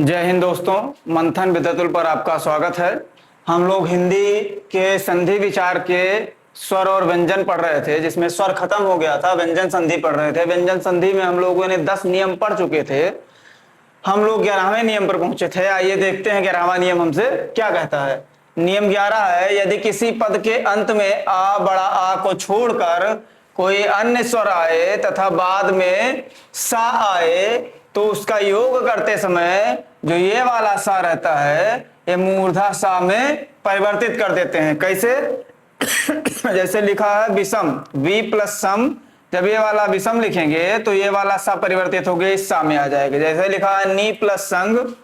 जय हिंद दोस्तों, मंथन विद्यातुल पर आपका स्वागत है। हम लोग हिंदी के संधि विचार के स्वर और व्यंजन पढ़ रहे थे, जिसमें स्वर खत्म हो गया था, व्यंजन संधि पढ़ रहे थे। व्यंजन संधि में हम लोगों ने 10 नियम पढ़ चुके थे। हम लोग 11वें नियम पर पहुंचे थे। आइए देखते हैं 11वां नियम हमसे क्या कहता है। नियम 11 है, यदि किसी पद के अंत में आ बड़ा आ को छोड़कर कोई अन्य स्वर आए तथा बाद में सा आए तो उसका योग करते समय जो ये वाला सा रहता है ये मूर्धा सा में परिवर्तित कर देते हैं। कैसे? जैसे लिखा है विषम, वी प्लस सम, जब ये वाला विषम लिखेंगे तो ये वाला सा परिवर्तित हो गया, इस सा में आ जाएगा। जैसे लिखा है नी प्लस संग,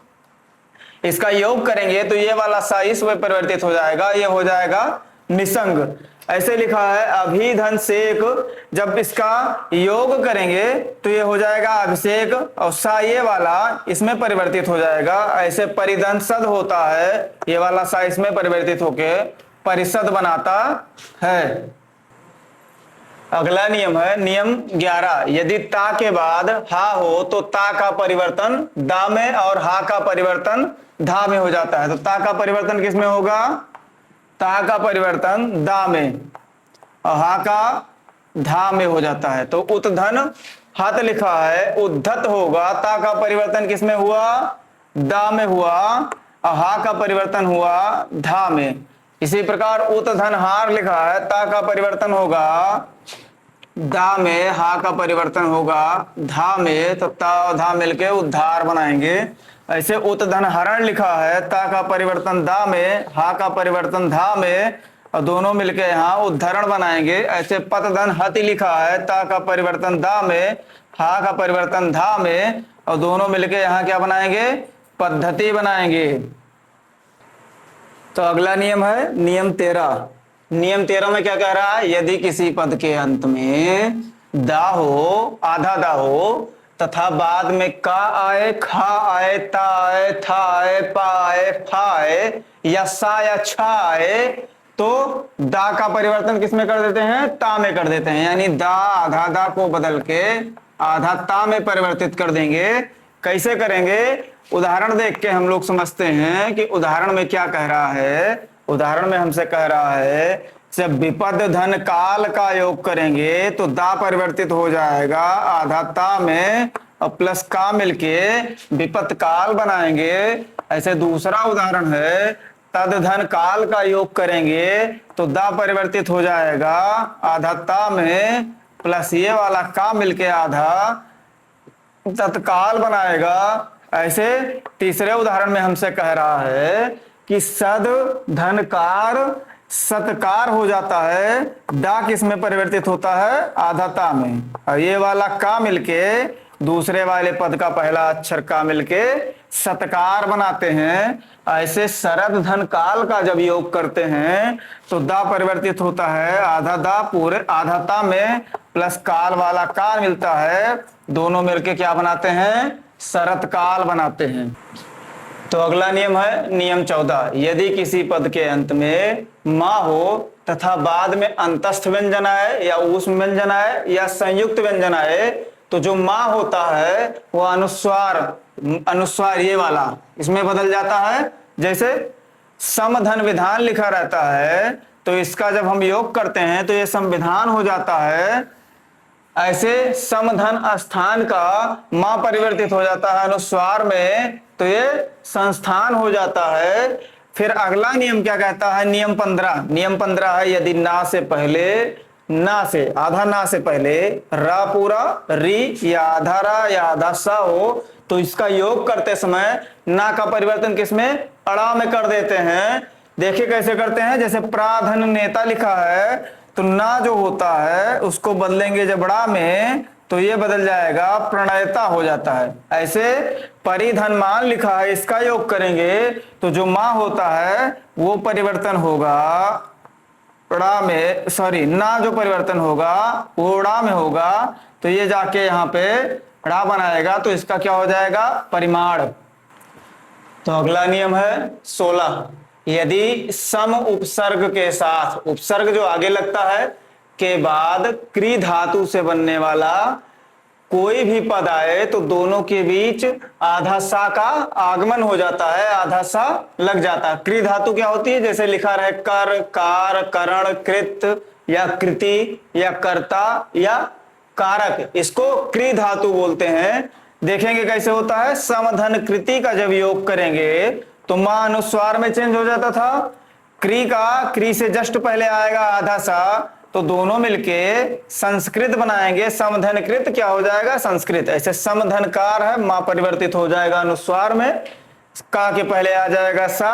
इसका योग करेंगे तो ये वाला सा इस में परिवर्तित हो जाएगा, ये हो जाएगा निसंग। ऐसे लिखा है अभिधन सेक, जब इसका योग करेंगे तो ये हो जाएगा अभिषेक और सा ये वाला इसमें परिवर्तित हो जाएगा। ऐसे परिधन सद होता है, ये वाला सा इसमें परिवर्तित होके परिषद बनाता है। अगला नियम है नियम 11, यदि ता के बाद हा हो तो ता का परिवर्तन दा में और हा का परिवर्तन धा में हो जाता है। तो ता का परिवर्तन किस में होगा? ता का परिवर्तन दा में और हा का धा में हो जाता है। तो उत्धन हत लिखा है, उद्धत होगा। ता का परिवर्तन किस में हुआ? दा में हुआ और हा का परिवर्तन हुआ धा में। इसी प्रकार उत्धन हार लिखा है, ता का परिवर्तन होगा दा में, हा का परिवर्तन होगा धा में, तो ता और धा मिलके उद्धार बनाएंगे। ऐसे उत्धन हरण लिखा है, ता का परिवर्तन दा में, हा का परिवर्तन धा में और दोनों मिलके यहाँ उद्धरण बनाएंगे। ऐसे पतधन हति लिखा है, ता का परिवर्तन दा में, हा का परिवर्तन धा में और दोनों मिलके यहाँ क्या बनाएंगे? पद्धति बनाएंगे। तो अगला नियम है नियम 13। नियम 13 में क्या कह रहा है? यदि किसी पद के अंत में दा हो, आधा दा हो तथा बाद में का आए, खा आए, ता आए, था आए, पा आए, फा आए या सा या छा आए तो दा का परिवर्तन किस में कर देते हैं? ता में कर देते हैं। यानी दा आधा दा को बदल के आधा ता में परिवर्तित कर देंगे। कैसे करेंगे? उदाहरण देख के हम लोग समझते हैं कि उदाहरण में क्या कह रहा है। उदाहरण में हमसे कह रहा है जब विपद धन काल का योग करेंगे तो दा परिवर्तित हो जाएगा आधा ता में और प्लस का मिलके विपद काल बनाएंगे। ऐसे दूसरा उदाहरण है तद धन काल का योग करेंगे तो दा परिवर्तित हो जाएगा आधा ता में प्लस ये वाला का मिलके आधा तत्काल बनाएगा। ऐसे तीसरे उदाहरण में हमसे कह रहा है कि सद धनकार सत्कार हो जाता है, डा किस में परिवर्तित होता है? आधा ता में और ये वाला का मिलके दूसरे वाले पद का पहला अक्षर का मिलके सत्कार बनाते हैं। ऐसे शरद धन काल का जब योग करते हैं तो दा परिवर्तित होता है आधा दा पूरे आधा ता में प्लस काल वाला काल मिलता है, दोनों मिलके क्या बनाते हैं? शरत काल बनाते हैं। तो अगला नियम है नियम 14, यदि किसी पद के अंत में मां हो तथा बाद में अंतस्थ व्यंजन आए या ऊष्म व्यंजन आए या संयुक्त व्यंजन आए तो जो मां होता है वो अनुस्वार ये वाला इसमें बदल जाता है। जैसे समधन विधान लिखा रहता है तो इसका जब हम योग करते हैं तो ये संविधान हो जाता है। ऐसे समधन स्थान का मां परिवर्तित हो जाता है अनुस्वार में तो ये संस्थान हो जाता है। फिर अगला नियम क्या कहता है? नियम 15। नियम 15 है यदि ना से पहले, ना से आधा ना से पहले रा पूरा री या आधा रा या आधा सा हो तो इसका योग करते समय ना का परिवर्तन किसमें? अड़ा में कर देते हैं। देखिए कैसे करते हैं। जैसे प्राधन नेता लिखा है तो ना जो होता है उसको बदलेंगे जब ड़ा में तो ये बदल जाएगा प्रणयता हो जाता है। ऐसे परिधनमान लिखा है, इसका योग करेंगे तो जो मां होता है वो परिवर्तन होगा ड़ा में, सॉरी ना जो परिवर्तन होगा वो ड़ा में होगा तो ये जाके यहाँ पे ड़ा बनाएगा तो इसका क्या हो जाएगा? परिमाण। तो अगला नियम है 16, यदि सम उपसर्ग के साथ, उपसर्ग जो आगे लगता है के बाद क्री धातु से बनने वाला कोई भी पद आए तो दोनों के बीच आधा सा का आगमन हो जाता है, आधा सा लग जाता है। क्री धातु क्या होती है? जैसे लिखा रहे कर, कार, करण, कृत या कृति या कर्ता या कारक, इसको क्री धातु बोलते हैं। देखेंगे कैसे होता है। समधन कृति का जब योग करेंगे तो मां अनुस्वार में चेंज हो जाता था। क्री से जस्ट पहले आएगा आधा सा, तो दोनों मिलके संस्कृत बनाएंगे। समधनकृत क्या हो जाएगा? संस्कृत। ऐसे समधनकार है, मां परिवर्तित हो जाएगा अनुस्वार में, का के पहले आ जाएगा सा,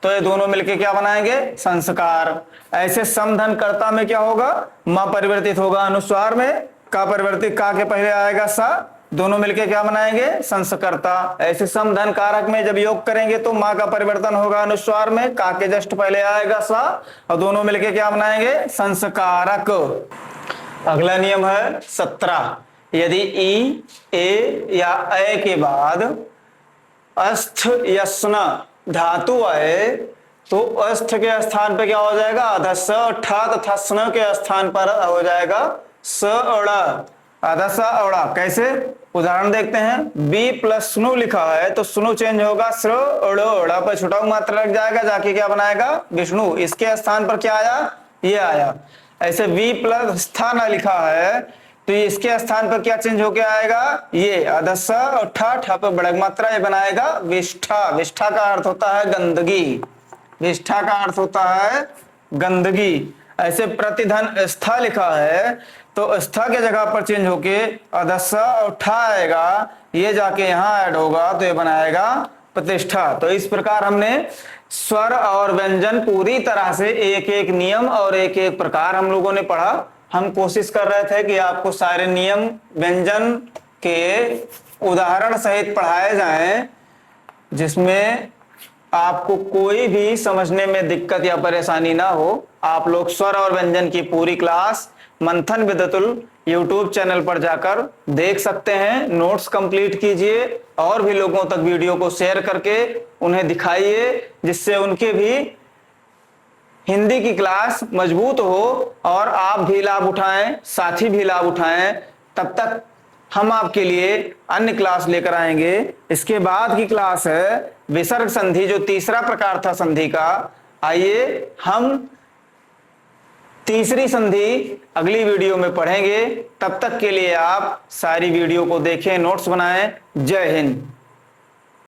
तो ये दोनों मिलके क्या बनाएंगे? संस्कार। ऐसे समधनकर्ता में क्या होगा? मां परिवर्तित होगा अनुस्वार में, का परिवर्तित, का के पहले आएगा सा, दोनों मिलके क्या बनाएंगे? संस्कर्ता। ऐसे समधन कारक में जब योग करेंगे तो मां का परिवर्तन होगा अनुस्वार में, का के जस्ट पहले आएगा सा, और दोनों मिलके क्या बनाएंगे? संस्कारक। अगला नियम है 17। यदि ई, ए या ए के बाद अस्थ या स्न धातु आए तो अस्थ के स्थान पर क्या हो जाएगा? आधा स, ठा तथा स्न के स्थान पर हो जाएगा स अड़ा, आधा सा अड़ा। कैसे? उदाहरण देखते हैं। बी प्लस स्नु लिखा है तो स्नु चेंज होगा स्र अड़ो, अड़ा पर छुटा मात्रा लग जाएगा, जाके क्या बनाएगा? विष्णु। इसके स्थान पर क्या आया? ये आया। ऐसे वी प्लस स्थान लिखा है तो इसके स्थान पर क्या चेंज होके आएगा? ये आधा सा और ठा, ठा पर बढ़क मात्रा, ये बनाएगा विष्ठा। विष्ठा का अर्थ होता है गंदगी। विष्ठा का अर्थ होता है गंदगी। ऐसे प्रतिधन स्था लिखा है तो स्था के जगह पर चेंज होके अधस्सा और ठा आएगा, ये जाके यहां ऐड होगा तो ये बनाएगा प्रतिष्ठा। तो इस प्रकार हमने स्वर और व्यंजन पूरी तरह से एक एक नियम और एक एक प्रकार हम लोगों ने पढ़ा। हम कोशिश कर रहे थे कि आपको सारे नियम व्यंजन के उदाहरण सहित पढ़ाए जाएं, जिसमें आपको कोई भी समझने में दिक्कत या परेशानी ना हो। आप लोग स्वर और व्यंजन की पूरी क्लास मंथन विद्वतुल यूट्यूब चैनल पर जाकर देख सकते हैं। नोट्स कंप्लीट कीजिए और भी लोगों तक वीडियो को शेयर करके उन्हें दिखाइए, जिससे उनके भी हिंदी की क्लास मजबूत हो और आप भी लाभ उठाएं, साथी भी लाभ उठाएं। तब तक हम आपके लिए अन्य क्लास लेकर आएंगे। इसके बाद की क्लास है विसर्ग संधि, जो तीसरा प्रकार था संधि का। आइए हम तीसरी संधि अगली वीडियो में पढ़ेंगे। तब तक के लिए आप सारी वीडियो को देखें, नोट्स बनाएं। जय हिंद।